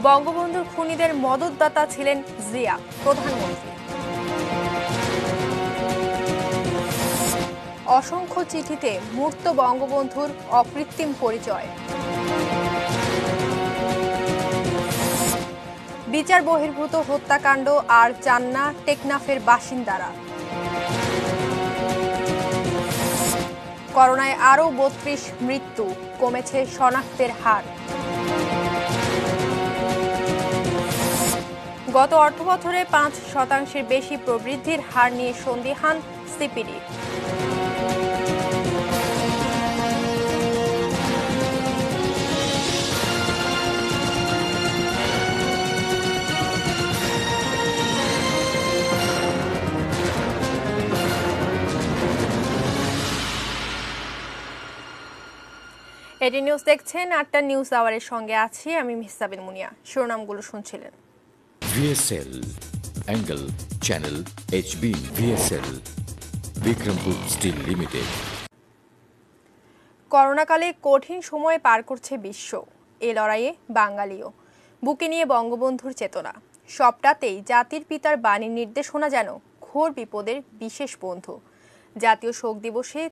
বঙ্গবন্ধুর খুনিদের মদতদাতা ছিলেন জিয়া, প্রধানমন্ত্রী। অসংখ্য চিঠিতে মূর্ত বঙ্গবন্ধুর অকৃত্রিম পরিচয়। বিচার বহির্ভূত হত্যাকাণ্ড আর চান না টেকনাফের বাসিন্দারা। করোনায় আরও ৩২ মৃত্যু, কমেছে শনাক্তের হার। গত অর্থবছরে ৫% বেশি প্রবৃদ্ধির হার নিয়ে সন্দিহান সিপিডি। এটি নিউজ দেখছেন, ৮টা নিউজ আওয়ারের সঙ্গে আছি আমি মিহসাবিন মুনিয়া। শিরোনামগুলো শুনছিলেন। VSL angle channel HB VSL Bikrampur steel limited. করোনাকালে কঠিন সময় পার করছে বিশ্ব। এ লড়াইয়ে বাঙালিও। বুকে নিয়ে বঙ্গবন্ধুর চেতনা। সবটাতেই জাতির পিতার বাণীর নির্দেশনা যেন ঘোর বিপদের বিশেষ বন্ধু। জাতীয় শোক দিবসে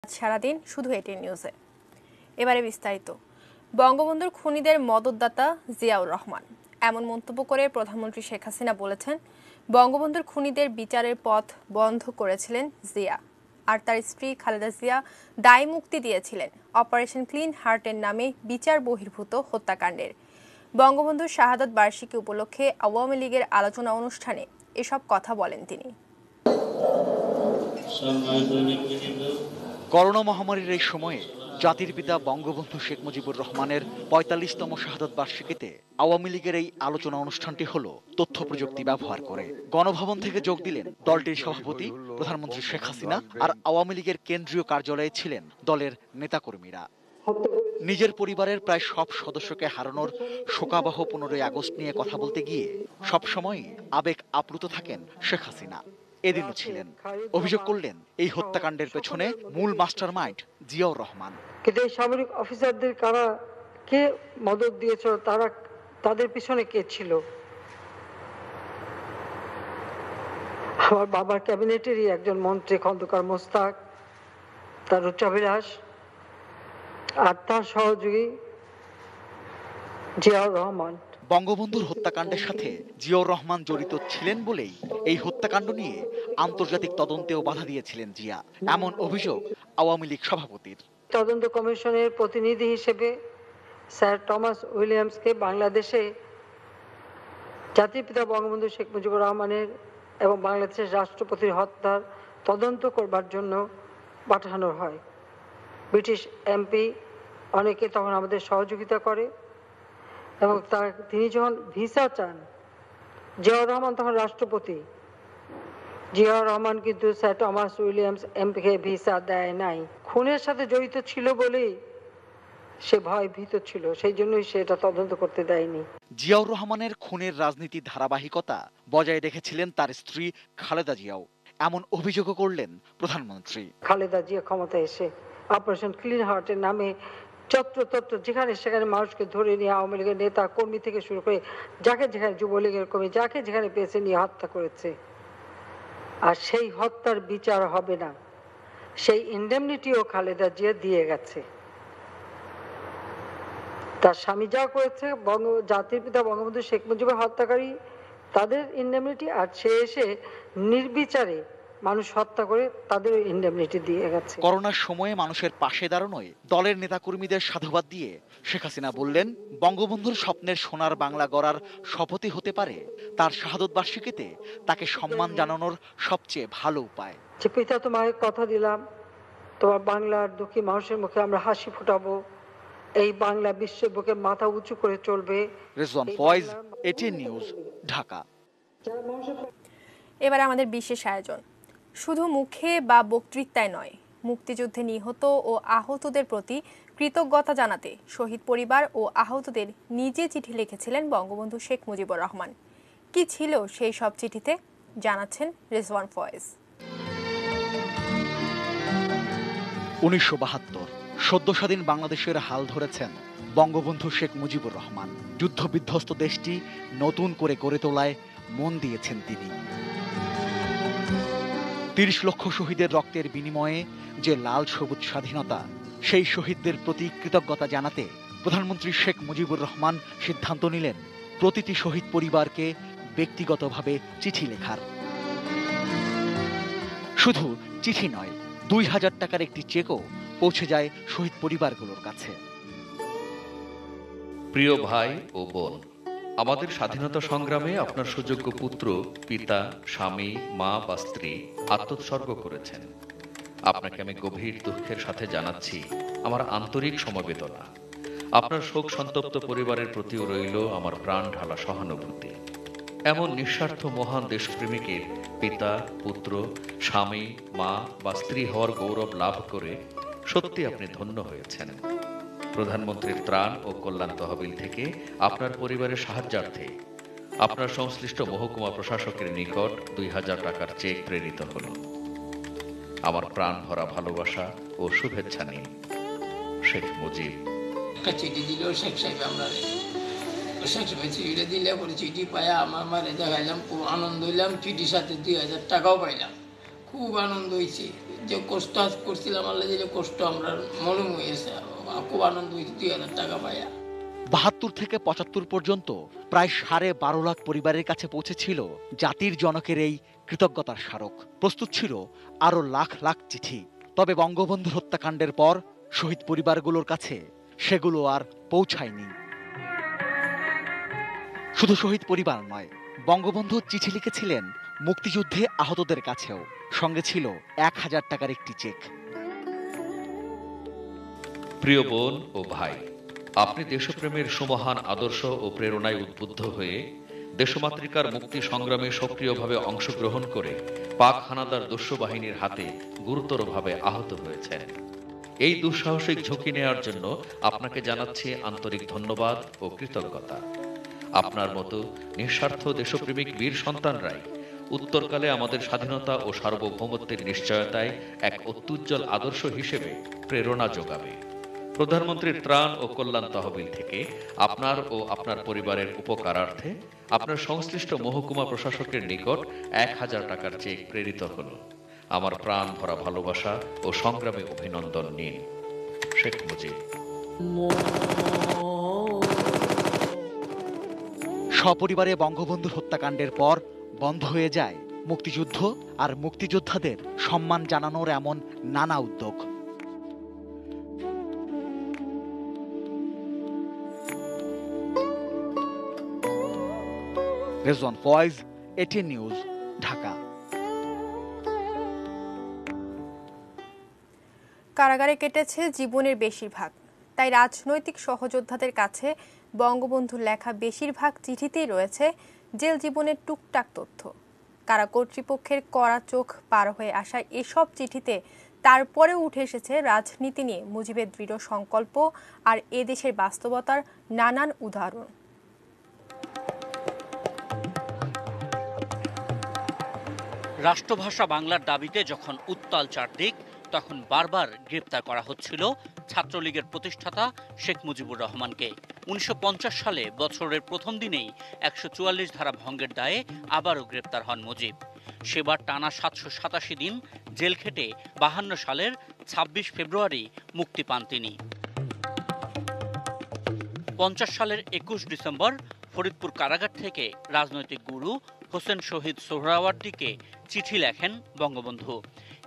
সারাদিন শুধু এটি নিউজে। এবারে বিস্তারিত। বঙ্গবন্ধুর খুনিদের মদতদাতা জিয়াউর রহমান, এমন মন্তব্য করে প্রধানমন্ত্রী শেখ হাসিনা বলেছেন, বঙ্গবন্ধুর খুনিদের বিচারের পথ বন্ধ করেছিলেন জিয়া, আর তার স্ত্রী খালেদা জিয়া দায় মুক্তি দিয়েছিলেন অপারেশন ক্লিন হার্টের নামে বিচার বহির্ভূত হত্যাকাণ্ডের। বঙ্গবন্ধুর শাহাদাত বার্ষিকী উপলক্ষে আওয়ামী লীগের আলোচনা অনুষ্ঠানে এসব কথা বলেন তিনি। করোনা মহামারীর এই সময়ে জাতির পিতা বঙ্গবন্ধু শেখ মুজিবুর রহমানের ৪৫তম শাহাদাত বার্ষিকীতে আওয়ামী লীগের এই আলোচনা অনুষ্ঠানটি হল তথ্য প্রযুক্তি ব্যবহার করে। গণভবন থেকে যোগ দিলেন দলটির সভাপতি প্রধানমন্ত্রী শেখ হাসিনা, আর আওয়ামী লীগের কেন্দ্রীয় কার্যালয়ে ছিলেন দলের নেতাকর্মীরা। নিজের পরিবারের প্রায় সব সদস্যকে হারানোর শোকাবহ ১৫ই আগস্ট নিয়ে কথা বলতে গিয়ে সবসময়ই আবেগ আপ্লুত থাকেন শেখ হাসিনা। এদিনও ছিলেন। অভিযোগ করলেন এই হত্যাকাণ্ডের পেছনে মূল মাস্টার মাইন্ড জিয়াউর রহমান। কিন্তু এই সামরিক অফিসারদের কারা কে মদত দিয়েছে, তাদের পিছনে কে ছিল? আমার বাবার ক্যাবিনেটেরই একজন মন্ত্রী খন্দকার মোস্তাক, তার উচ্চাভিলাষ, আর তার সহযোগী জিয়াউর রহমান। বঙ্গবন্ধুর হত্যাকাণ্ডের সাথে জিয়াউর রহমান জড়িত ছিলেন বলেই এই হত্যাকাণ্ড নিয়ে আন্তর্জাতিক তদন্তেও বাধা দিয়েছিলেন জিয়া, এমন অভিযোগ আওয়ামী লীগ সভাপতির। তদন্ত কমিশনের প্রতিনিধি হিসেবে স্যার টমাস উইলিয়ামসকে বাংলাদেশে জাতির পিতা বঙ্গবন্ধু শেখ মুজিবুর রহমানের এবং বাংলাদেশের রাষ্ট্রপতির হত্যার তদন্ত করবার জন্য পাঠানো হয়। ব্রিটিশ এমপি অনেকে তখন আমাদের সহযোগিতা করে, এবং তিনি যখন ভিসা চান, জিয়াউর রহমান তখন রাষ্ট্রপতি, জিয়াউর রহমান কিন্তু স্যার টমাস উইলিয়ামস এমপিকে ভিসা দেয় নাই। খুনের সাথে জড়িত ছিল বলেই সে ভয় ভীত ছিল, সেই জন্যই সেটা তদন্ত করতে দেয়নি। জিয়াউর রহমানের খুনের রাজনীতির ধারাবাহিকতা বজায় রেখেছিলেন তার স্ত্রী খালেদা জিয়াও, এমন অভিযোগও করলেন প্রধানমন্ত্রী। খালেদা জিয়া ক্ষমতায় এসে অপারেশন ক্লিন হার্টের নামে যত্রতত্র যেখানে সেখানে মানুষকে ধরে নিয়ে আওয়ামী লীগের নেতা কর্মী থেকে শুরু করে যাকে যেখানে, যুবলীগের কর্মী যাকে যেখানে পেয়েছে নিয়ে হত্যা করেছে। আর সেই হত্যার বিচার হবে না, সেই ইন্ডেমনিটিও খালেদা জিয়া দিয়ে গেছে। তার স্বামী যা করেছে, জাতির পিতা বঙ্গবন্ধু শেখ মুজিবের হত্যাকারী তাদের ইন্ডেমনিটি, আর সে এসে নির্বিচারে মানুষ হত্যা করে তাদের ইন্ডেমনিটি দিয়ে গেছে। করোনার সময়ে মানুষের পাশে দাঁড়ানোয় দলের নেতাকর্মীদের সাধুবাদ দিয়ে শেখ হাসিনা বললেন, বঙ্গবন্ধুর স্বপ্নের সোনার বাংলা গড়ার শপথই হতে পারে তার শাহাদত বার্ষিকীতে তাকে সম্মান জানানোর সবচেয়ে ভালো উপায়। যে পিতা, তোমাকে কথা দিলাম, তোমার বাংলার দুঃখী মানুষের মুখে আমরা হাসি ফোটাবো, এই বাংলা বিশ্বের বুকে মাথা উঁচু করে চলবে। Rezwan Foyez, ATN news, Dhaka. এবারে আমাদের বিশেষ আয়োজন, শুধু মুখে বা বক্তৃতায় নয়, মুক্তিযুদ্ধে নিহত ও আহতদের প্রতি কৃতজ্ঞতা জানাতে শহীদ পরিবার ও আহতদের নিজে চিঠি লিখেছিলেন বঙ্গবন্ধু শেখ মুজিবুর রহমান। কি ছিল সেই সব চিঠিতে, জানাচ্ছেন রেজওয়ান ফয়েজ। 1972 সদ্য স্বাধীন বাংলাদেশের হাল ধরেছেন বঙ্গবন্ধু শেখ মুজিবুর রহমান। যুদ্ধবিধ্বস্ত দেশটি নতুন করে গড়ে তোলায় মন দিয়েছেন তিনি। 30 লক্ষ শহীদের রক্তের বিনিময়ে যে লাল সবুজ স্বাধীনতা, সেই শহীদদের প্রতি কৃতজ্ঞতা জানাতে প্রধানমন্ত্রী শেখ মুজিবুর রহমান সিদ্ধান্ত নিলেন প্রতিটি শহীদ পরিবারকে ব্যক্তিগতভাবে চিঠি লেখার। শুধু চিঠি নয়, 2000 টাকার একটি চেকও পৌঁছে যায় শহীদ পরিবারগুলোর কাছে। প্রিয় ভাই ও বোন, আমাদের স্বাধীনতা সংগ্রামে আপনার সুযোগ্য পুত্র, পিতা, স্বামী, মা বা স্ত্রী আত্মোৎসর্গ করেছেন। আপনাকে আমি গভীর দুঃখের সাথে জানাচ্ছি আমার আন্তরিক সমবেদনা। আপনার শোক সন্তপ্ত পরিবারের প্রতিও রইল আমার প্রাণ ঢালা সহানুভূতি। এমন নিঃস্বার্থ মহান দেশপ্রেমিকের পিতা, পুত্র, স্বামী, মা বা স্ত্রী হওয়ার গৌরব লাভ করে সত্যি আপনি ধন্য হয়েছেন। প্রধানমন্ত্রীর ত্রাণ ও কল্যাণ তহবিল থেকে আপনার পরিবারের সাহায্যার্থে আপনার সংশ্লিষ্ট মহকুমা প্রশাসকের নিকট 2000 টাকার চেক প্রেরিত হল। আমার প্রাণ ভরা ভালোবাসা ও শুভেচ্ছা নিন, শেখ মুজিব। একটা চিঠি দিল শেখ সাহেব, আমরা শেখ সাহেব চিঠিটা দিলে পরে চিঠি পাইয়া আমার মারে দেখাইলাম, খুব আনন্দ হইলাম। চিঠির সাথে 2000 টাকাও পাইলাম, খুব আনন্দ হয়েছে। যে কষ্ট করছিলাম আল্লাহ দিলে কষ্ট আমরা মলুম হয়েছে, খুব আনন্দ হয়েছে 2000 টাকা পাইয়া। 72 থেকে 75 পর্যন্ত প্রায় 12.5 লাখ পরিবারের কাছে পৌঁছেছিল জাতির জনকের এই কৃতজ্ঞতার স্মারক। প্রস্তুত ছিল আরো লাখ লাখ চিঠি। তবে বঙ্গবন্ধুর হত্যাকাণ্ডের পর শহীদ পরিবারগুলোর কাছে সেগুলো আর পৌঁছায়নি। শুধু শহীদ পরিবার নয়, বঙ্গবন্ধু চিঠি লিখেছিলেন মুক্তিযুদ্ধে আহতদের কাছেও। সঙ্গে ছিল 1000 টাকার একটি চেক। প্রিয় বোন ও ভাই, আপনি দেশপ্রেমের সুমহান আদর্শ ও প্রেরণায় উদ্বুদ্ধ হয়ে দেশমাতৃকার মুক্তি সংগ্রামে সক্রিয়ভাবে অংশগ্রহণ করে পাক হানাদার দস্যু বাহিনীর হাতে গুরুতরভাবে আহত হয়েছেন। এই দুঃসাহসিক ঝুঁকি নেওয়ার জন্য আপনাকে জানাচ্ছি আন্তরিক ধন্যবাদ ও কৃতজ্ঞতা। আপনার মতো নিঃস্বার্থ দেশপ্রেমিক বীর সন্তানরাই উত্তরকালে আমাদের স্বাধীনতা ও সার্বভৌমত্বের নিশ্চয়তায় এক অত্যুজ্জ্বল আদর্শ হিসেবে প্রেরণা যোগাবে। প্রধানমন্ত্রীর ত্রাণ ও কল্যাণ তহবিল থেকে আপনার ও আপনার পরিবারের উপকারার্থে আপনার সংশ্লিষ্ট মহকুমা প্রশাসকের নিকট 1000 টাকার চেক প্রেরিত হল। আমার প্রাণ ভরা ভালোবাসা ও সংগ্রামে অভিনন্দন নিন, শেখ মুজিব। সপরিবারে বঙ্গবন্ধুর হত্যাকাণ্ডের পর বন্ধ হয়ে যায় মুক্তিযুদ্ধ আর মুক্তিযোদ্ধাদের সম্মান জানানোর এমন নানা উদ্যোগ। Rezwan Foyez, ATN news, Dhaka. কারাগারে কেটেছে জীবনের বেশিরভাগ, তাই রাজনৈতিক সহযোদ্ধাদের কাছে বঙ্গবন্ধুর লেখা বেশিরভাগ চিঠিতেই রয়েছে জেল জীবনের টুকটাক তথ্য। কারা কর্তৃপক্ষের কড়া চোখ পার হয়ে আসা এসব চিঠিতে তারপরেও উঠে এসেছে রাজনীতি নিয়ে মুজিবের দৃঢ় সংকল্প আর এদেশের বাস্তবতার নানান উদাহরণ। রাষ্ট্রভাষা বাংলার দাবিতে যখন উত্তাল চারদিক, তখন বারবার গ্রেপ্তার করা হচ্ছিল ছাত্রলীগের প্রতিষ্ঠাতা শেখ মুজিবুর রহমানকে। 1950 সালে বছরের প্রথম দিনেই 144 ধারা ভঙ্গের দায়ে আবারও গ্রেপ্তার হন মুজিব। সেবার টানা 787 দিন জেল খেটে 52 সালের 26 ফেব্রুয়ারি মুক্তি পান তিনি। 50 সালের 21 ডিসেম্বর ফরিদপুর কারাগার থেকে রাজনৈতিক গুরু হোসেন শহীদ সোহরাওয়ার্দীকে চিঠি লেখেন বঙ্গবন্ধু।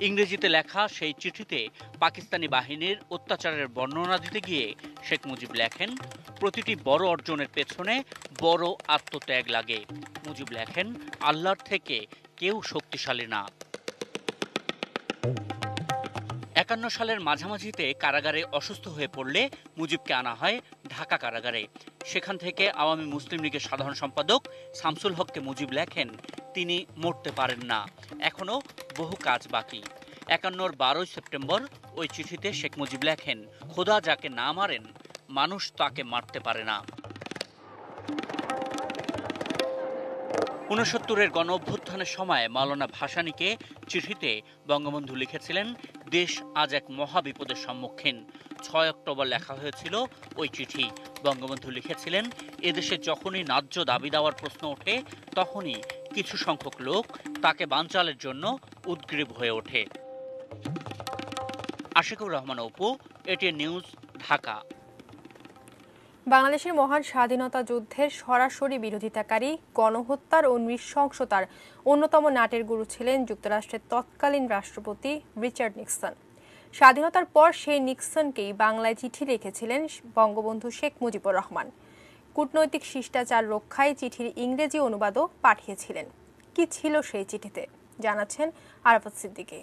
ইংরেজিতে লেখা সেই চিঠিতে পাকিস্তানি বাহিনীর অত্যাচারের বর্ণনা দিতে গিয়ে শেখ মুজিব লেখেন, প্রতিটি বড় অর্জনের পেছনে বড় আত্মত্যাগ লাগে। মুজিব লেখেন, আল্লাহর থেকে কেউ শক্তিশালী না। ৫১ সালের মাঝামাঝিতে কারাগারে অসুস্থ হয়ে পড়লে মুজিবকে আনা হয় ঢাকা কারাগারে। সেখান থেকে আওয়ামী মুসলিম লীগের সাধারণ সম্পাদক শামসুল হককে মুজিব লেখেন, তিনি মরতে পারেন না, এখনো বহু কাজ বাকি। ৫১-র ১২ সেপ্টেম্বর ওই চিঠিতে শেখ মুজিব লেখেন, খোদা যাকে না মারেন মানুষ তাকে মারতে পারে না। ৬৯-এর গণ অভ্যুত্থানের সময় মাওলানা ভাসানীকে চিঠিতে বঙ্গবন্ধু লিখেছিলেন, দেশ আজ এক মহাবিপদের সম্মুখীন। ৬ অক্টোবর লেখা হয়েছিল ওই চিঠি। বঙ্গবন্ধু লিখেছিলেন, এদেশে যখনই ন্যায্য দাবি দেওয়ার প্রশ্ন ওঠে তখনই কিছু সংখ্যক লোক তাকে বানচালের জন্য উদ্গ্রীব হয়ে ওঠে। Ashikur Rahman Apu, ATN news, Dhaka. বাংলাদেশের মহান স্বাধীনতা যুদ্ধের সরাসরি বিরোধিতাকারী, গণহত্যার ও নৃশংসতার অন্যতম নাটের গুরু ছিলেন যুক্তরাষ্ট্রের তৎকালীন রাষ্ট্রপতি রিচার্ড নিক্সন। স্বাধীনতার পর সেই নিক্সনকেই বাংলায় চিঠি লিখেছিলেন বঙ্গবন্ধু শেখ মুজিবুর রহমান। কূটনৈতিক শিষ্টাচার রক্ষায় চিঠির ইংরেজি অনুবাদও পাঠিয়েছিলেন। কি ছিল সেই চিঠিতে, জানাচ্ছেন আরাফাত সিদ্দিকী।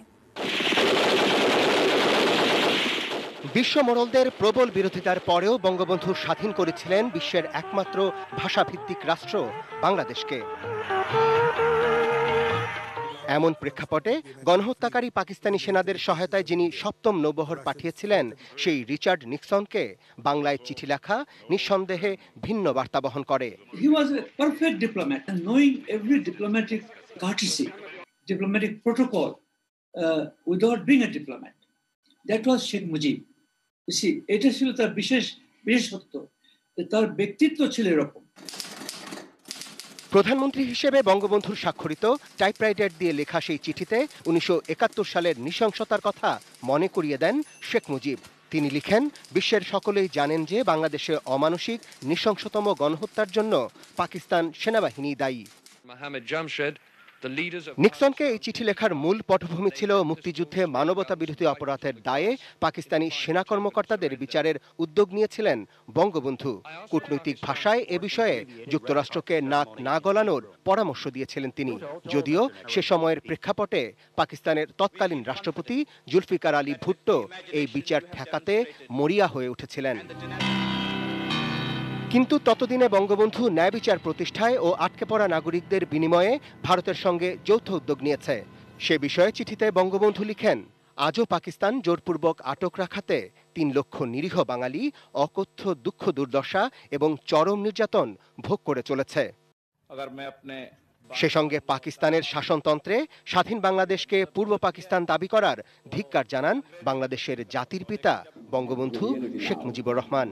বিশ্ব মোড়লদের প্রবল বিরোধিতার পরেও বঙ্গবন্ধু স্বাধীন করেছিলেন বিশ্বের একমাত্র ভাষাভিত্তিক রাষ্ট্র বাংলাদেশকে। এমন প্রেক্ষাপটে গণহত্যাকারী পাকিস্তানি সেনাদের সহায়তায় যিনি সপ্তম নৌবহর পাঠিয়েছিলেন, সেই রিচার্ড নিক্সনকে বাংলায় চিঠি লেখা নিঃসন্দেহে ভিন্ন বার্তা বহন করে। He was a perfect diplomat and knowing every diplomatic courtesy, diplomatic protocol without being a diplomat. That was Sheikh Mujib. You see, এটা ছিল তার বিশেষত্ব, তার ব্যক্তিত্ব ছিল এরকম। প্রধানমন্ত্রী হিসেবে বঙ্গবন্ধুর স্বাক্ষরিত টাইপরাইটার দিয়ে লেখা সেই চিঠিতে ১৯৭১ সালের নৃশংসতার কথা মনে করিয়ে দেন শেখ মুজিব। তিনি লিখেন, বিশ্বের সকলেই জানেন যে বাংলাদেশে অমানসিক নৃশংসতম গণহত্যার জন্য পাকিস্তান সেনাবাহিনী দায়ী। নিক্সনকে এই চিঠি লেখার মূল পটভূমি ছিল মুক্তিযুদ্ধে মানবতা বিরোধী অপরাধের দায়ে পাকিস্তানি সেনা কর্মকর্তাদের বিচারের উদ্যোগ নিয়েছিলেন বঙ্গবন্ধু। কূটনৈতিক ভাষায় এ বিষয়ে যুক্তরাষ্ট্রকে নাক না গলানোর পরামর্শ দিয়েছিলেন তিনি, যদিও সে সময়ের প্রেক্ষাপটে পাকিস্তানের তৎকালীন রাষ্ট্রপতি জুলফিকার আলী ভুট্টো এই বিচার ঠেকাতে মরিয়া হয়ে উঠেছিলেন। কিন্তু ততদিনে বঙ্গবন্ধু ন্যায় বিচার প্রতিষ্ঠায় ও আটকে পড়া নাগরিকদের বিনিময়ে ভারতের সঙ্গে যৌথ উদ্যোগ নিয়েছে। সে বিষয়ে চিঠিতে বঙ্গবন্ধু লিখেন, আজও পাকিস্তান জোরপূর্বক আটক রাখাতে ৩ লক্ষ নিরীহ বাঙালি অকথ্য দুঃখ দুর্দশা এবং চরম নির্যাতন ভোগ করে চলেছে। সে সঙ্গে পাকিস্তানের শাসনতন্ত্রে স্বাধীন বাংলাদেশকে পূর্ব পাকিস্তান দাবি করার ধিক্কার জানান বাংলাদেশের জাতির পিতা Bangabandhu Sheikh Mujibur Rahman.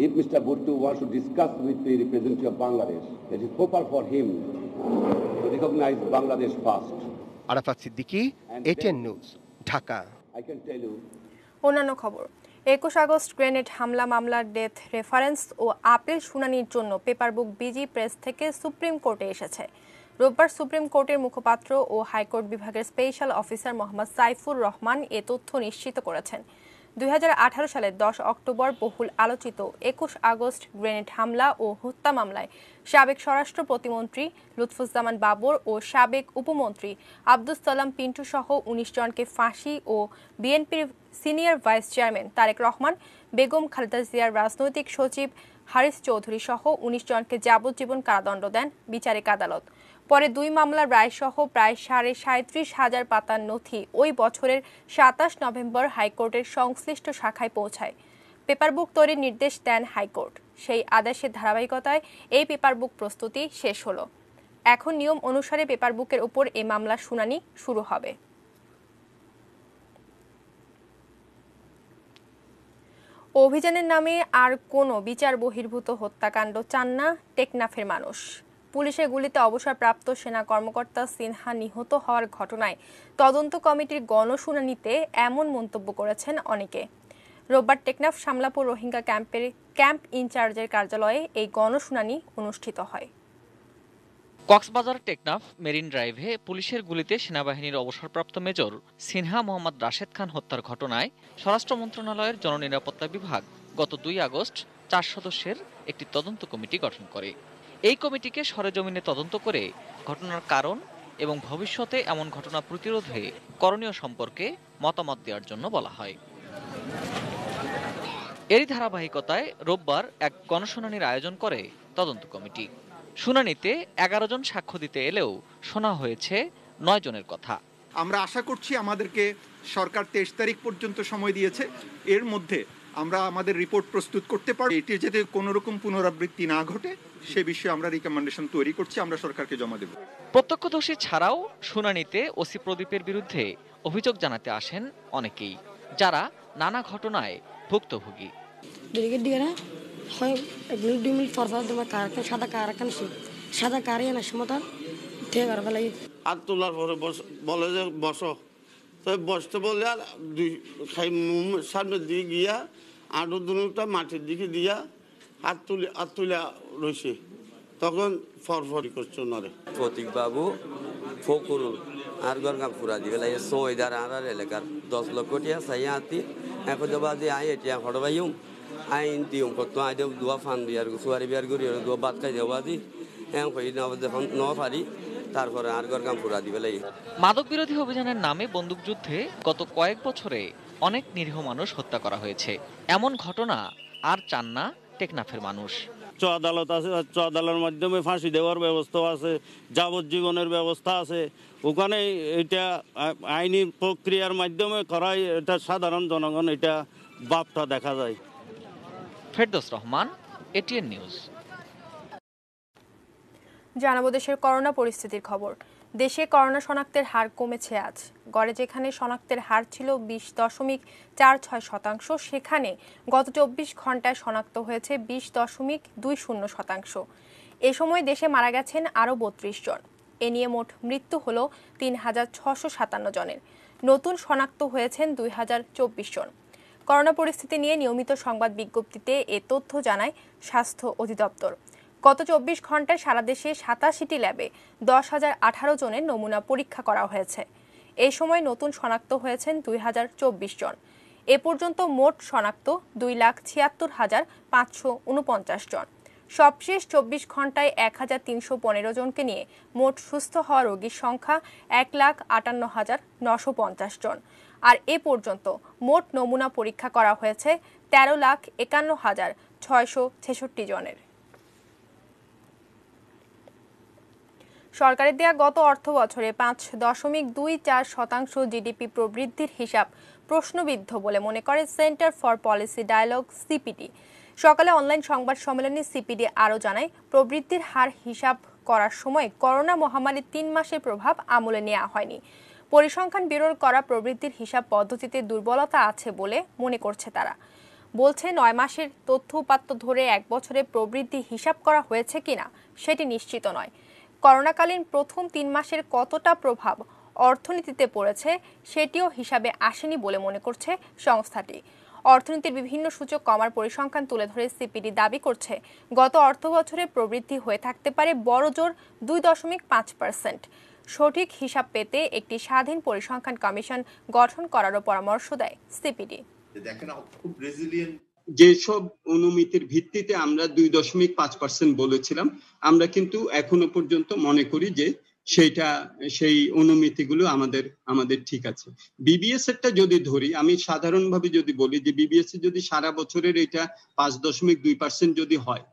If Mr. Bhutto wants to discuss with the representative of Bangladesh, it is proper for him to recognize Bangladesh first. Arafat Siddiqui, ATN news, Dhaka. I can tell you. অন্যান্য খবর, ২১ আগস্ট গ্রেনেড হামলা মামলার ডেথ রেফারেন্স ও আপিল শুনানির জন্য paperbook busy press থেকে supreme কোর্টে এসেছে। রোববার সুপ্রিম কোর্টের মুখপাত্র ও হাইকোর্ট বিভাগের স্পেশাল অফিসার মোহাম্মদ সাইফুর রহমান এ তথ্য নিশ্চিত করেছেন। ২০১৮ সালের ১০ অক্টোবর বহুল আলোচিত ২১ আগস্ট গ্রেনেড হামলা ও হত্যা মামলায় সাবেক স্বরাষ্ট্র প্রতিমন্ত্রী লুৎফুজ্জামান বাবর ও সাবেক উপমন্ত্রী আব্দুস সালাম পিন্টু সহ ১৯ জনকে ফাঁসি ও বিএনপির senior vice chairman Tarique Rahman, Begum Khaleda জিয়ার রাজনৈতিক সচিব হারিস চৌধুরী সহ ১৯ জনকে যাবজ্জীবন কারাদণ্ড দেন বিচারিক আদালত। পরে ২ মামলার রায়সহ প্রায় ৩৭,৫০০ পাতার নথি ওই বছরের ২৭ নভেম্বর হাইকোর্টের সংশ্লিষ্ট শাখায় পৌঁছায়। পেপারবুক তৈরির নির্দেশ দেন হাইকোর্ট। সেই আদেশের ধারাবাহিকতায় এই পেপারবুক প্রস্তুতি শেষ হলো। এখন নিয়ম অনুসারে পেপারবুকের উপর এই মামলার শুনানি শুরু হবে। অভিযানের নামে আর কোনো বিচার বহির্ভূত হত্যাকাণ্ড চান না টেকনাফের মানুষ। পুলিশের গুলিতে অবসরপ্রাপ্ত সেনা কর্মকর্তা সিনহা নিহত হওয়ার ঘটনায় তদন্ত কমিটির গণশুনানিতে এমন মন্তব্য করেছেন অনেকে। রোববার টেকনাফ শামলাপুর রোহিঙ্গা ক্যাম্প ইনচার্জের কার্যালয়ে এই গণশুনানি অনুষ্ঠিত হয়। কক্সবাজার টেকনাফ মেরিন ড্রাইভে পুলিশের গুলিতে সেনাবাহিনীর অবসরপ্রাপ্ত মেজর সিনহা মোহাম্মদ রাশেদ খান হত্যার ঘটনায় স্বরাষ্ট্র মন্ত্রণালয়ের জননিরাপত্তা বিভাগ গত 2 আগস্ট 4 সদস্যের একটি তদন্ত কমিটি গঠন করে। এই কমিটিকে সরেজমিনে তদন্ত করে ঘটনার কারণ এবং ভবিষ্যতে এমন ঘটনা প্রতিরোধে করণীয় সম্পর্কে মতামত দেওয়ার জন্য বলা হয়। এরই ধারাবাহিকতায় রোববার এক গণশুনানির আয়োজন করে তদন্ত কমিটি। শুনানিতে 11 জন সাক্ষ্য দিতে এলেও শোনা হয়েছে 9 জনের কথা। আমরা আশা করছি আমাদেরকে সরকার 23 তারিখ পর্যন্ত সময় দিয়েছে, এর মধ্যে আমরা আমাদের রিপোর্ট প্রস্তুত করতে পারি। এটি যাতে কোনো রকম পুনরাবৃত্তি না ঘটে সে বিষয়ে আমরা রিকমেন্ডেশন তৈরি করছি, আমরা সরকারকে জমা দেব। প্রত্যক্ষদর্শী ছাড়াও শুনানিতে ওসি প্রদীপের বিরুদ্ধে অভিযোগ জানাতে আসেন অনেকেই, যারা নানা ঘটনায় ভুক্তভোগী। সাদা কারে না সমতার আর তোলার পরে বলে যে বসো, তো বসতে বললে আর সামনের দিকে গিয়া আরো দুটা মাটির দিকে দিয়া হাত তুলে রয়েছে, তখন ফরফরি করছে ওনারে। প্রতীক বাবু ফকুরুল আর গরগাম ফুরা দিবে লাগে সৈদার আর এলাকার 10 লক্ষ টিয়া চাই আতি এখন বাজে আই এটিয়া হড়বাইম আইন দিম কত আই দেব দুয়া ফান বিয়ার সুয়ারি বিয়ার গুরি দুয়া বাদ খাই দেওয়া দি এখন যখন ন পারি তারপরে আর গরগাম ফুরা দিবে লাগে। মাদক বিরোধী অভিযানের নামে বন্দুকযুদ্ধে গত কয়েক বছরে অনেক নিরীহ মানুষ হত্যা করা হয়েছে। এমন ঘটনা আর চান না টেকনাফের মানুষ। আদালত আছে, আদালতের মাধ্যমে ফাঁসি দেওয়ার ব্যবস্থা আছে, যাবজ্জীবনের ব্যবস্থা আছে, ওখানে এটা আইনি প্রক্রিয়ার মাধ্যমে করাই, এটা সাধারণ জনগণ এটা বাপটা দেখা যায়। Ferdous Rahman, ATN news. জানাবো দেশের করোনা পরিস্থিতির খবর। দেশে করোনা শনাক্তের হার কমেছে আজ। গড়ে যেখানে শনাক্তের হার ছিল 20.46%, সেখানে গত 24 ঘন্টায় শনাক্ত হয়েছে 20.20%। এ সময় দেশে মারা গেছেন আরও 32 জন। এ নিয়ে মোট মৃত্যু হল 3657 জনের। নতুন শনাক্ত হয়েছেন 2024 জন। করোনা পরিস্থিতি নিয়ে নিয়মিত সংবাদ বিজ্ঞপ্তিতে এ তথ্য জানায় স্বাস্থ্য অধিদপ্তর। গত 24 ঘন্টায় সারা দেশে 87টি ল্যাবে 10,018 জনের নমুনা পরীক্ষা করা হয়েছে। এই সময় নতুন শনাক্ত হয়েছেন 2024 জন। এ পর্যন্ত মোট শনাক্ত 2,76,549 জন। সবশেষ 24 ঘন্টায় 1,315 জনকে নিয়ে মোট সুস্থ হওয়া রোগীর সংখ্যা 1,58,950 জন। আর এ পর্যন্ত মোট নমুনা পরীক্ষা করা হয়েছে 13,51,666 জনের। সরকারের দেয়া গত অর্থ বছরে 5.24% জিডিপি প্রবৃদ্ধির হিসাব প্রশ্নবিদ্ধ বলে মনে করে centre for policy dialogue CPD. সকালে অনলাইন সংবাদ সম্মেলনে সিপিডি আরও জানায়, প্রবৃদ্ধির হার হিসাব করার সময় করোনা মহামারীর 3 মাসের প্রভাব আমলে নেওয়া হয়নি। পরিসংখ্যান ব্যুরোর করা প্রবৃদ্ধির হিসাব পদ্ধতিতে দুর্বলতা আছে বলে মনে করছে তারা। বলছে 9 মাসের তথ্য উপাত্ত ধরে 1 বছরে প্রবৃদ্ধি হিসাব করা হয়েছে কিনা সেটি নিশ্চিত নয়। করোনাকালীন প্রথম 3 মাসের কতটা প্রভাব অর্থনীতিতে পড়েছে সেটিও হিসাবে আসেনি বলে মনে করছে সংস্থাটি। অর্থনীতির বিভিন্ন সূচক কমার পরিসংখ্যান তুলে ধরে সিপিডি দাবি করছে, গত অর্থবছরে প্রবৃদ্ধি হয়ে থাকতে পারে বড়জোর 2.5%। সঠিক হিসাব পেতে একটি স্বাধীন পরিসংখ্যান কমিশন গঠন করারও পরামর্শ দেয় সিপিডি। যেসব অনুমিতির ভিত্তিতে আমরা 2.5% বলেছিলাম, আমরা কিন্তু এখনো পর্যন্ত মনে করি যে সেই অনুমিতিগুলো আমাদের ঠিক আছে। বিবিএস এরটা যদি ধরি, আমি সাধারণভাবে যদি বলি যে বিবিএস এর যদি সারা বছরের এটা 5.2% যদি হয়,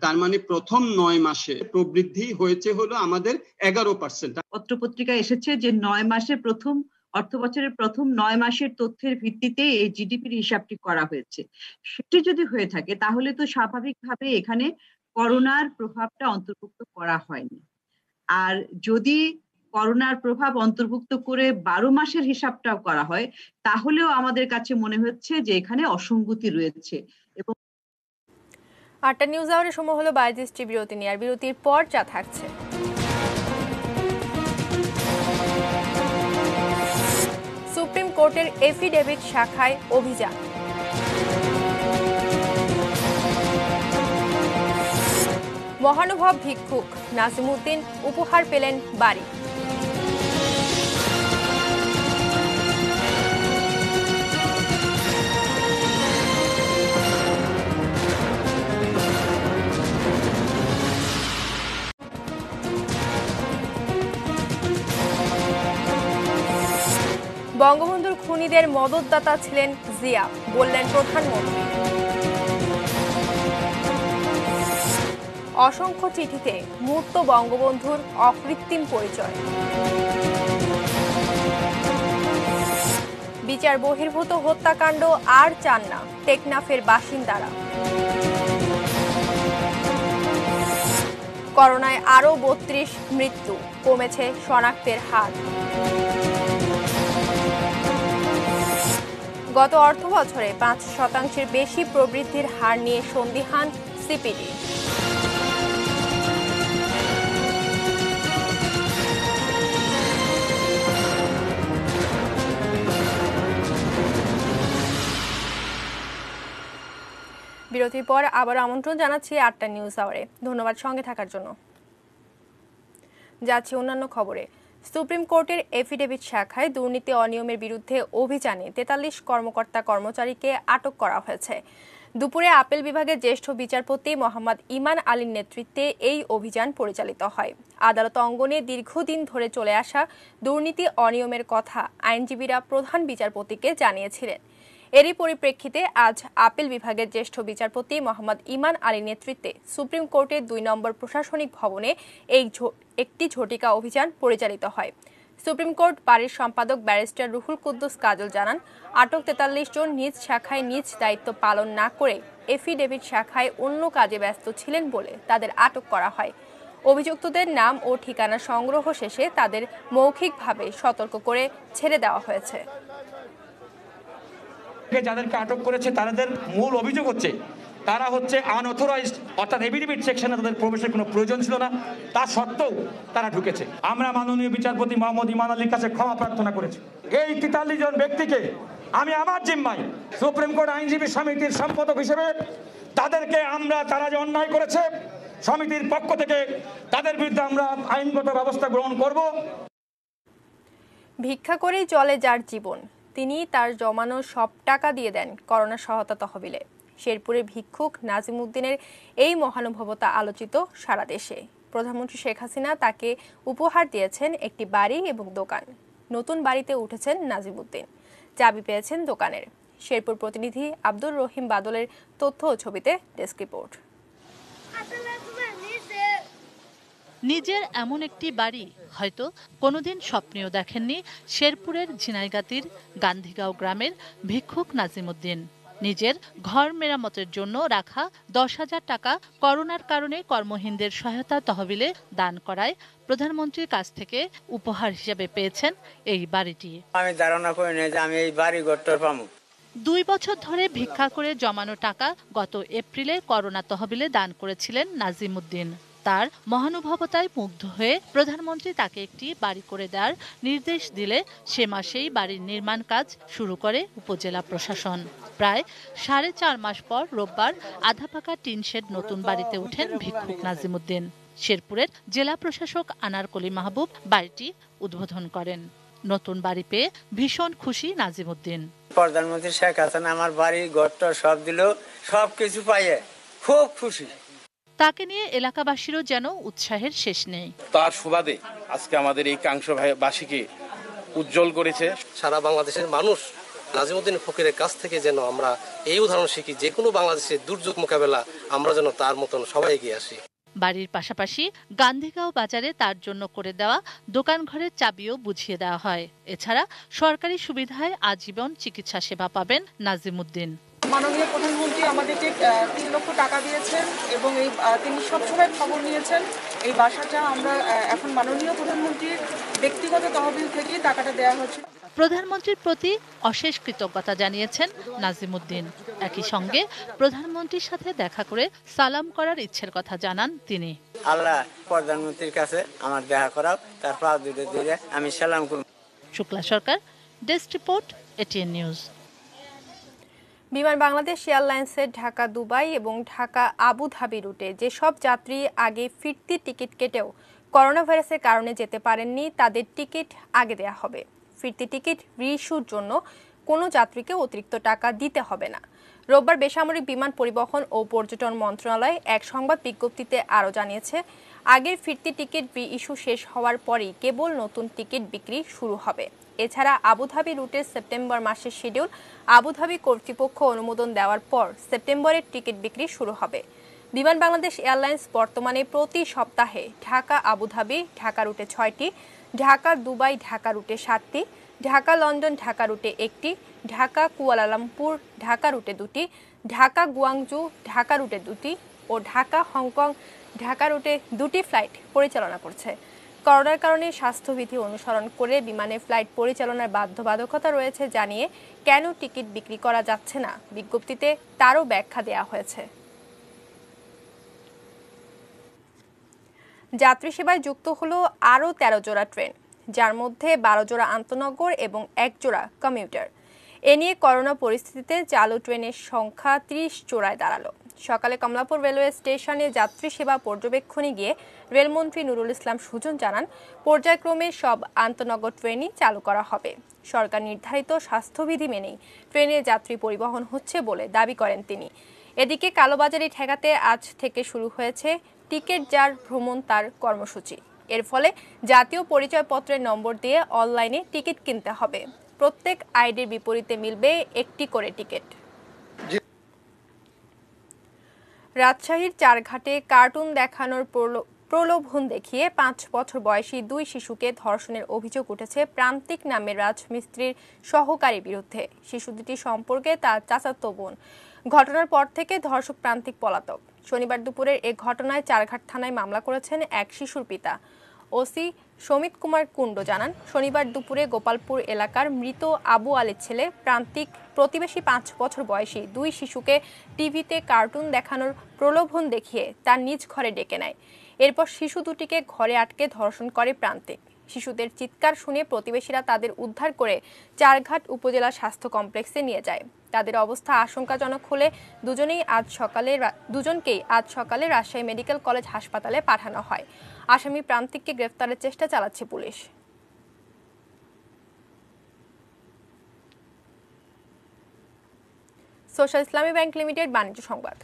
তার মানে প্রথম 9 মাসে প্রবৃদ্ধি হয়েছে হলো আমাদের 11%। পত্রপত্রিকায় এসেছে যে 9 মাসের প্রথম অর্থ বছরের প্রথম 9 মাসের তথ্যের ভিত্তিতে এই জিডিপির হিসাবটি করা হয়েছে। সেটি যদি হয়ে থাকে তাহলে তো স্বাভাবিকভাবে এখানে করোনার প্রভাবটা অন্তর্ভুক্ত করা হয়নি। আর যদি করোনার প্রভাব অন্তর্ভুক্ত করে 12 মাসের হিসাবটাও করা হয়, তাহলেও আমাদের কাছে মনে হচ্ছে যে এখানে অসঙ্গতি রয়েছে। এবং 8টা নিউজ আওয়ারের সময় হলো 22টি বিরতি নিয়ে, আর বিরতির পর যা থাকছে। সুপ্রিম কোর্টের এফিডেভিট শাখায় অভিযান। মহানুভব ভিক্ষুক নাজিমুদ্দিন উপহার পেলেন বাড়ি। বঙ্গবন্ধুর খুনিদের মদতদাতা ছিলেন জিয়া, বললেন প্রধানমন্ত্রী। অসংখ্য চিঠিতে মূর্ত বঙ্গবন্ধুর অকৃত্রিম পরিচয়। বিচার বহির্ভূত হত্যাকাণ্ড আর চান না টেকনাফের বাসিন্দারা। করোনায় আরও ৩২ মৃত্যু, কমেছে শনাক্তের হার। গত অর্থবছরে ৫% বেশি প্রবৃদ্ধির হার নিয়ে সন্দিহান সিপিডি। বিরতির পর আবার আমন্ত্রণ জানাচ্ছি ৮টা নিউজ আওয়ারে। ধন্যবাদ সঙ্গে থাকার জন্য। যাচ্ছি অন্যান্য খবরে। সুপ্রিম কোর্টের এফিডেভিট শাখায় দুর্নীতি অনিয়মের বিরুদ্ধে অভিযানে ৪৩ কর্মকর্তা কর্মচারীকে আটক করা হয়েছে। দুপুরে আপিল বিভাগের জ্যেষ্ঠ বিচারপতি মোহাম্মদ ইমান আলীর নেতৃত্বে এই অভিযান পরিচালিত হয়। আদালত অঙ্গনে দীর্ঘদিন ধরে চলে আসা দুর্নীতি অনিয়মের কথা আইনজীবীরা প্রধান বিচারপতিকে জানিয়েছিলেন। এরই পরিপ্রেক্ষিতে আজ আপিল বিভাগের জ্যেষ্ঠ বিচারপতি মোহাম্মদ ইমান আলীর নেতৃত্বে সুপ্রিম কোর্টের ২ নম্বর প্রশাসনিক ভবনে একটি ঝটিকা অভিযান পরিচালিত হয়। সুপ্রিম কোর্ট বাড়ির সম্পাদক ব্যারিস্টার রুহুল কুদ্দুস কাজল জানান, আটক ৪৩ জন নিজ শাখায় নিজ দায়িত্ব পালন না করে এফিডেভিট শাখায় অন্য কাজে ব্যস্ত ছিলেন বলে তাদের আটক করা হয়। অভিযুক্তদের নাম ও ঠিকানা সংগ্রহ শেষে তাদের মৌখিকভাবে সতর্ক করে ছেড়ে দেওয়া হয়েছে। যাদেরকে আটক করেছে তাদের মূল অভিযোগ হচ্ছে তারা হচ্ছে আনঅথরাইজড, অর্থাৎ এফিডেভিট সেকশনে তাদের প্রবেশের কোনো প্রয়োজন ছিল না, তা সত্ত্বেও তারা ঢুকেছে। আমরা মাননীয় বিচারপতি মোহাম্মদ ইমান আলীর কাছে ক্ষমা প্রার্থনা করেছি। এই ৪৩ জন ব্যক্তিকে আমি আমার জিম্মায় সুপ্রিম কোর্ট আইনজীবী সমিতির সম্পাদক হিসেবে তাদেরকে তারা যে অন্যায় করেছে সমিতির পক্ষ থেকে তাদের বিরুদ্ধে আমরা আইনগত ব্যবস্থা গ্রহণ করব। ভিক্ষা করেই চলে যার জীবন, তিনি তার জমানো সব টাকা দিয়ে দেন করোনা সহায়তা তহবিলে। শেরপুরের ভিক্ষুক নাজিমুদ্দিনের এই মহানুভবতা আলোচিত সারা দেশে। প্রধানমন্ত্রী শেখ হাসিনা তাকে উপহার দিয়েছেন একটি বাড়ি এবং দোকান। নতুন বাড়িতে উঠেছেন নাজিমুদ্দিন, চাবি পেয়েছেন দোকানের। শেরপুর প্রতিনিধি আব্দুর রহিম বাদলের তথ্য ও ছবিতে ডেস্ক রিপোর্ট। নিজের এমন একটি বাড়ি হয়তো কোনোদিন স্বপ্নেও দেখেননি শেরপুরের ঝিনাইগাতির গান্ধীগাঁও গ্রামের ভিক্ষুক নাজিমুদ্দিন। নিজের ঘর মেরামতের জন্য রাখা ১০,০০০ টাকা করোনার কারণে কর্মহীনদের সহায়তা তহবিলে দান করায় প্রধানমন্ত্রীর কাছ থেকে উপহার হিসেবে পেয়েছেন এই বাড়িটি। আমি ধারণা করি না যে আমি এই বাড়ি ঘরটা পাবো। ২ বছর ধরে ভিক্ষা করে জমানো টাকা গত এপ্রিলে করোনা তহবিলে দান করেছিলেন নাজিমুদ্দিন। তার মহানুভবতায় মুগ্ধ হয়ে প্রধানমন্ত্রী তাকে একটি বাড়ি করে দেওয়ার নির্দেশ দিলে সে মাসেই বাড়ির নির্মাণ কাজ শুরু করে উপজেলা প্রশাসন। প্রায় ৪.৫ মাস পর রোববার আধা পাকা টিন শেড নতুন বাড়িতে ওঠেন ভিক্ষুক নাজিমুদ্দিন। শেরপুরের জেলা প্রশাসক আনারকলি মাহবুব বাড়িটি উদ্বোধন করেন। নতুন বাড়ি পেয়ে ভীষণ খুশি নাজিমুদ্দিন। প্রধানমন্ত্রী শেখ হাসিনা আমার বাড়ি ঘরটা সব দিল, সবকিছু পাইয়ে খুব খুশি। তাকে নিয়ে এলাকাবাসীরও যেন উৎসাহের শেষ নেই। তার সুবাদে আজকে আমাদের এই কাংশবাসীকে উজ্জ্বল করেছে। সারা বাংলাদেশের মানুষ নাজিমুদ্দিন ফকিরের কাছ থেকে যেন আমরা এই উদাহরণ শিখি, যে কোনো বাংলাদেশের দুর্যোগ মোকাবেলা আমরা যেন তার মতন সবাই এগিয়ে আসি। বাড়ির পাশাপাশি গান্ধীগাঁও বাজারে তার জন্য করে দেওয়া দোকান ঘরের চাবিও বুঝিয়ে দেওয়া হয়। এছাড়া সরকারি সুবিধায় আজীবন চিকিৎসা সেবা পাবেন নাজিমুদ্দিন। মাননীয় প্রধানমন্ত্রী আমাদেরকে ৩ লক্ষ টাকা দিয়েছেন এবং তিনি সবসময় খবর নিয়েছেন। এই বাসাটা আমরা এখন মাননীয় প্রধানমন্ত্রীর ব্যক্তিগত তহবিল থেকে টাকাটা দেওয়া হচ্ছে। প্রধানমন্ত্রীর প্রতি অশেষ কৃতজ্ঞতা জানিয়েছেন নাজিমুদ্দিন। একই সঙ্গে প্রধানমন্ত্রীর সাথে দেখা করে সালাম করার ইচ্ছের কথা জানান তিনি। আল্লাহ প্রধানমন্ত্রীর কাছে আমার দেখা করাও, তার পা দুটো দিয়ে আমি সালাম করব। শুক্লা সরকার, ডেস্ক রিপোর্ট, এটিএন নিউজ। বিমান বাংলাদেশ এয়ারলাইন্সের ঢাকা দুবাই এবং ঢাকা আবুধাবি রুটে যেসব যাত্রী আগে ফিরতি টিকিট কেটেও করোনা ভাইরাসের কারণে যেতে পারেননি তাদের টিকিট আগে দেয়া হবে। ফিরতি টিকিট রিইস্যুর জন্য কোনো যাত্রীকে অতিরিক্ত টাকা দিতে হবে না। রোববার বেসামরিক বিমান পরিবহন ও পর্যটন মন্ত্রণালয় এক সংবাদ বিজ্ঞপ্তিতে আরও জানিয়েছে, আগের ফিরতি টিকিট রিইস্যু শেষ হওয়ার পরই কেবল নতুন টিকিট বিক্রি শুরু হবে। এছাড়া আবুধাবি রুটের সেপ্টেম্বর মাসের শিডিউল আবুধাবি কর্তৃপক্ষ অনুমোদন দেওয়ার পর সেপ্টেম্বরের টিকিট বিক্রি শুরু হবে। বিমান বাংলাদেশ এয়ারলাইন্স বর্তমানে প্রতি সপ্তাহে ঢাকা আবুধাবি ঢাকা রুটে 6টি, ঢাকা দুবাই ঢাকা রুটে 7টি, ঢাকা লন্ডন ঢাকা রুটে 1টি, ঢাকা কুয়ালালামপুর ঢাকা রুটে 2টি, ঢাকা গুয়াংজু ঢাকা রুটে 2টি ও ঢাকা হংকং ঢাকা রুটে 2টি ফ্লাইট পরিচালনা করছে। করোনার কারণে স্বাস্থ্যবিধি অনুসরণ করে বিমানে ফ্লাইট পরিচালনার বাধ্যবাধকতা রয়েছে জানিয়ে কেন টিকিট বিক্রি করা যাচ্ছে না বিজ্ঞপ্তিতে তারও ব্যাখ্যা দেওয়া হয়েছে। যাত্রী সেবায় যুক্ত হলো আরও 13 জোড়া ট্রেন, যার মধ্যে 12 জোড়া আন্তনগর এবং 1 জোড়া কমিউটার। এ নিয়ে করোনা পরিস্থিতিতে চালু ট্রেনের সংখ্যা 30 জোড়ায় দাঁড়ালো। সকালে কমলাপুর রেলওয়ে স্টেশনে যাত্রী সেবা পর্যবেক্ষণে গিয়ে রেলমন্ত্রী নুরুল ইসলাম সুজন জানান, পর্যায়ক্রমে সব আন্তনগর ট্রেনই চালু করা হবে। সরকার নির্ধারিত স্বাস্থ্যবিধি মেনেই ট্রেনে যাত্রী পরিবহন হচ্ছে বলে দাবি করেন তিনি। এদিকে কালোবাজারি ঠেকাতে আজ থেকে শুরু হয়েছে টিকিট যার ভ্রমণ তার কর্মসূচি। এর ফলে জাতীয় পরিচয়পত্রের নম্বর দিয়ে অনলাইনে টিকিট কিনতে হবে। প্রত্যেক আইডির বিপরীতে মিলবে একটি করে টিকিট। রাজশাহীর চারঘাটে কার্টুন দেখানোর প্রলোভন দেখিয়ে 5 বছর বয়সী 2 শিশুকে ধর্ষণের অভিযোগ উঠেছে প্রান্তিক নামের রাজমিস্ত্রির সহকারীর বিরুদ্ধে। শিশু দুটি সম্পর্কে তার চাচাতো বোন। ঘটনার পর থেকে ধর্ষক প্রান্তিক পলাতক। শনিবার দুপুরের এ ঘটনায় চারঘাট থানায় মামলা করেছেন এক শিশুর পিতা। ওসি সমিত কুমার কুণ্ড জানান, শনিবার দুপুরে গোপালপুর এলাকার মৃত আবু আলীর ছেলে প্রান্তিক প্রতিবেশী 5 বছর বয়সী 2 শিশুকে টিভিতে কার্টুন দেখানোর প্রলোভন দেখিয়ে তার নিজ ঘরে ডেকে নেয়। এরপর শিশু দুটিকে ঘরে আটকে ধর্ষণ করে প্রান্তিক। শিশুদের চিৎকার শুনে প্রতিবেশীরা তাদের উদ্ধার করে চারঘাট উপজেলা স্বাস্থ্য কমপ্লেক্সে নিয়ে যায়। তাদের অবস্থা আশঙ্কাজনক হলে দুজনকেই আজ সকালে রাজশাহী মেডিকেল কলেজ হাসপাতালে পাঠানো হয়। আসামি প্রান্তিককে গ্রেফতারের চেষ্টা চালাচ্ছে পুলিশ। সোশ্যাল ইসলামী ব্যাংক লিমিটেড বাণিজ্য সংবাদ।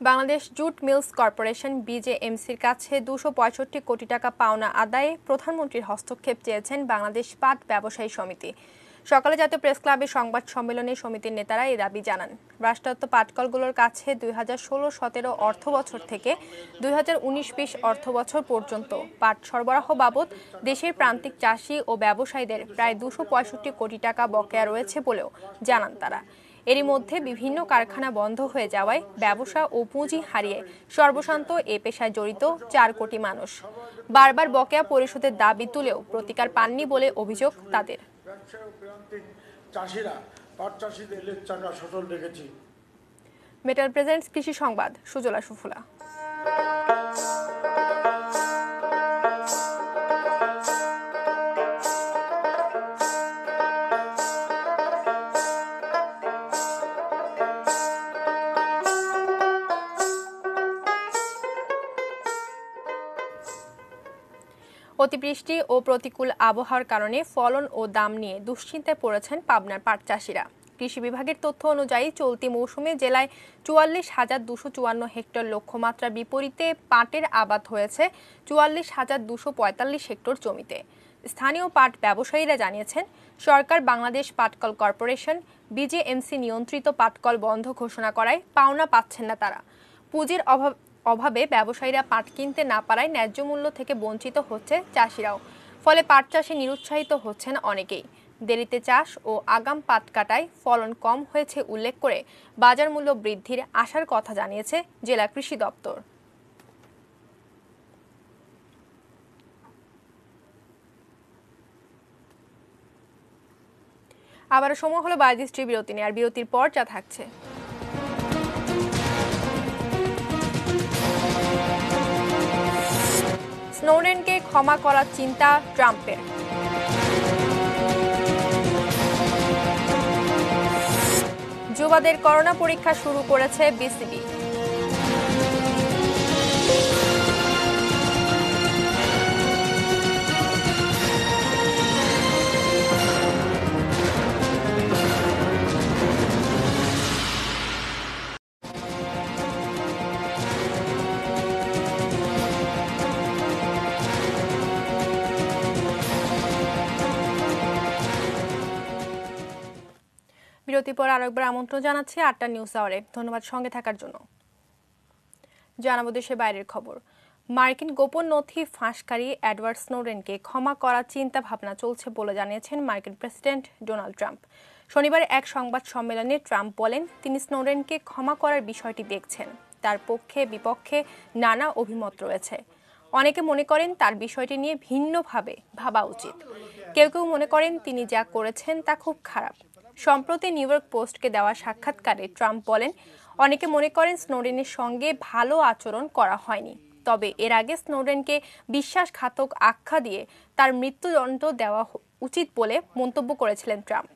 বাংলাদেশ জুট মিলস কর্পোরেশন বিজেএমসির কাছে 265 কোটি টাকা পাওনা আদায়ে প্রধানমন্ত্রীর হস্তক্ষেপ চেয়েছেন বাংলাদেশ পাট ব্যবসায়ী সমিতি। সকালে জাতীয় প্রেস ক্লাবে সংবাদ সম্মেলনে সমিতির নেতারা এই দাবি জানান। রাষ্ট্রায়ত্ত পাটকলগুলোর কাছে 2016-17 অর্থবছর থেকে 2019-20 অর্থবছর পর্যন্ত পাট সরবরাহ বাবদ দেশের প্রান্তিক চাষি ও ব্যবসায়ীদের প্রায় 265 কোটি টাকা বকেয়া রয়েছে বলেও জানান তারা। এরই মধ্যে বিভিন্ন কারখানা বন্ধ হয়ে যাওয়ায় ব্যবসা ও পুঁজি হারিয়ে সর্বশান্ত এ পেশায় জড়িত 4 কোটি মানুষ বারবার বকেয়া পরিশোধের দাবি তুলেও প্রতিকার পাননি বলে অভিযোগ তাদের। মেটাল প্রেজেন্টস কৃষি সংবাদ, সুজলা সুফলা। অতিবৃষ্টি ও প্রতিকূল আবহাওয়ার কারণে ফলন ও দাম নিয়ে দুশ্চিন্তায় পড়েছেন পাবনার পাট চাষিরা। কৃষি বিভাগের তথ্য অনুযায়ী চলতি মৌসুমে জেলায় 44,254 হেক্টর লক্ষ্যমাত্রার বিপরীতে পাটের আবাদ হয়েছে 44,245 হেক্টর জমিতে। স্থানীয় পাট ব্যবসায়ীরা জানিয়েছেন, সরকার বাংলাদেশ পাটকল কর্পোরেশন বিজেএমসি নিয়ন্ত্রিত পাটকল বন্ধ ঘোষণা করায় পাওনা পাচ্ছেন না তারা। পুঁজির অভাবে ব্যবসায়ীরা পাট কিনতে না পারায় ন্যায্য মূল্য থেকে বঞ্চিত হচ্ছে চাষিরাও। ফলে পাট চাষে নিরুৎসাহিত হচ্ছেন অনেকেই। দেরিতে চাষ ও আগাম পাট কাটায় ফলন কম হয়েছে উল্লেখ করে বাজার মূল্য বৃদ্ধির আশার কথা জানিয়েছে জেলা কৃষি দপ্তর। আবারও সময় হলো 22 বিরতি নিয়ে, আর বিরতির পর যা থাকছে। স্নোডেনকে ক্ষমা করার চিন্তা ট্রাম্পের। যুবাদের করোনা পরীক্ষা শুরু করেছে বিসিবি। বিরতির পর আরেকবার আমন্ত্রণ জানাচ্ছি ৮টা নিউজ আওয়ারে। ধন্যবাদ সঙ্গে থাকার জন্য। জানাবো দেশের বাইরের খবর। মার্কিন গোপন নথি ফাঁসকারী এডওয়ার্ড স্নোডেনকে ক্ষমা করার চিন্তা ভাবনা চলছে বলে জানিয়েছেন মার্কিন প্রেসিডেন্ট ডোনাল্ড ট্রাম্প। শনিবার এক সংবাদ সম্মেলনে ট্রাম্প বলেন তিনি স্নোডেনকে ক্ষমা করার বিষয়টি দেখছেন। তার পক্ষে বিপক্ষে নানা অভিমত রয়েছে। অনেকে মনে করেন তার বিষয়টি নিয়ে ভিন্নভাবে ভাবা উচিত। কেউ কেউ মনে করেন তিনি যা করেছেন তা খুব খারাপ। সম্প্রতি নিউ ইয়র্ক পোস্টকে দেওয়া সাক্ষাৎকারে ট্রাম্প বলেন অনেকে মনে করেন স্নোডেনের সঙ্গে ভালো আচরণ করা হয়নি, তবে এর আগে স্নোডেনকে বিশ্বাসঘাতক আখ্যা দিয়ে তার মৃত্যুদণ্ড দেওয়া উচিত বলে মন্তব্য করেছিলেন ট্রাম্প।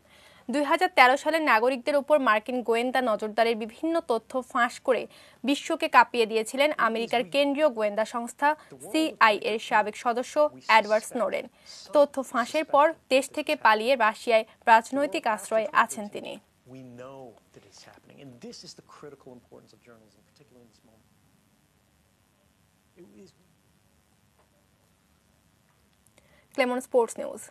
2013 সালে নাগরিকদের উপর মার্কিন গোয়েন্দা নজরদারির বিভিন্ন তথ্য ফাঁস করে বিশ্বকে কাঁপিয়ে দিয়েছিলেন আমেরিকার কেন্দ্রীয় গোয়েন্দা সংস্থা CIA এর সাবেক সদস্য এডওয়ার্ড স্নোডেন। তথ্য ফাঁসের পর দেশ থেকে পালিয়ে রাশিয়ায় রাজনৈতিক আশ্রয়ে আছেন তিনি। Clemon sports news.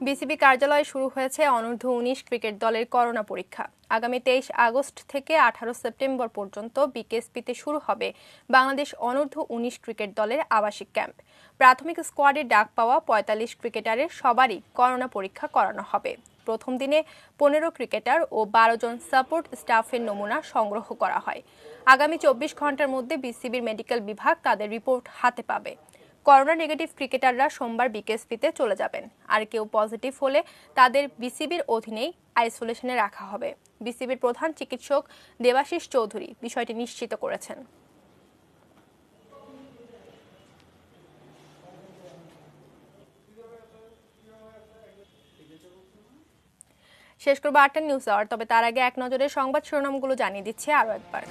বিসিবি কার্যালয়ে শুরু হয়েছে অনূর্ধ্ব 19 ক্রিকেট দলের করোনা পরীক্ষা। আগামী 23 আগস্ট থেকে 18 সেপ্টেম্বর পর্যন্ত বিকেএসপিতে শুরু হবে বাংলাদেশ অনূর্ধ্ব 19 ক্রিকেট দলের আবাসিক ক্যাম্প। প্রাথমিক স্কোয়াডে ডাক পাওয়া 45 ক্রিকেটারের সবারই করোনা পরীক্ষা করানো হবে। প্রথম দিনে 15 ক্রিকেটার ও 12 জন সাপোর্ট স্টাফের নমুনা সংগ্রহ করা হয়। আগামী 24 ঘন্টার মধ্যে বিসিবির মেডিকেল বিভাগ তাদের রিপোর্ট হাতে পাবে। করোনা নেগেটিভ ক্রিকেটাররা সোমবার বিকেএসপিতে চলে যাবেন। আর কেউ পজিটিভ হলে তাদের বিসিবির অধীনেই আইসোলেশনে রাখা হবে। বিসিবির প্রধান চিকিৎসক দেবাশিস চৌধুরী বিষয়টি নিশ্চিত করেছেন। শেষ করবো ৮টা নিউজ আওয়ার, তবে তার আগে এক নজরে সংবাদ শিরোনামগুলো জানিয়ে দিচ্ছে আরো একবার।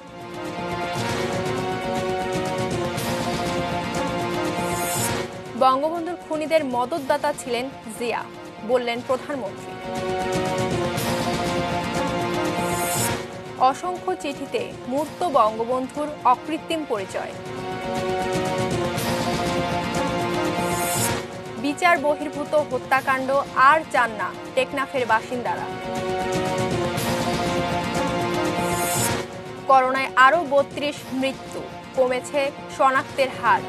বঙ্গবন্ধুর খুনিদের মদতদাতা ছিলেন জিয়া, বললেন প্রধানমন্ত্রী। অসংখ্য চিঠিতে মূর্ত বঙ্গবন্ধুর অকৃত্রিম পরিচয়। বিচার বহির্ভূত হত্যাকাণ্ড আর চান না টেকনাফের বাসিন্দারা। করোনায় আরও 32 মৃত্যু, কমেছে শনাক্তের হার।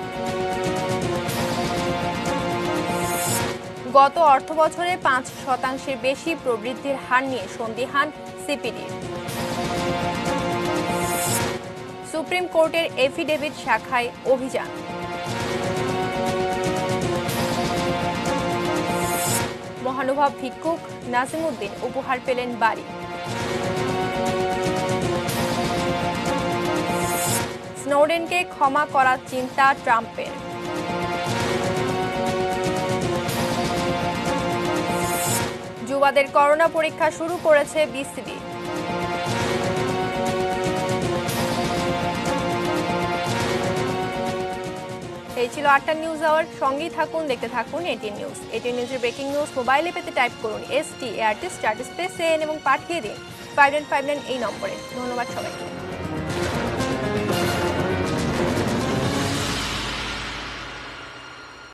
গত অর্থবছরে 5% বেশি প্রবৃদ্ধির হার নিয়ে সন্দিহান সিপিডির। সুপ্রিম কোর্টের এফিডেভিট শাখায় অভিযান। মহানুভব ভিক্ষুক নাজিমুদ্দিন উপহার পেলেন বাড়ি। স্নোডেনকে ক্ষমা করার চিন্তা ট্রাম্পের। যুবাদের করোনা পরীক্ষা শুরু করেছে বিসিবি। এই ছিল ৮টা নিউজ আওয়ার। সঙ্গেই থাকুন, দেখতে থাকুন এটিএন নিউজ। এটিএন নিউজের ব্রেকিং নিউজ মোবাইলে পেতে টাইপ করুন START SPACE AN এবং পাঠিয়ে দিন 5959 এই নম্বরে। ধন্যবাদ সবাইকে।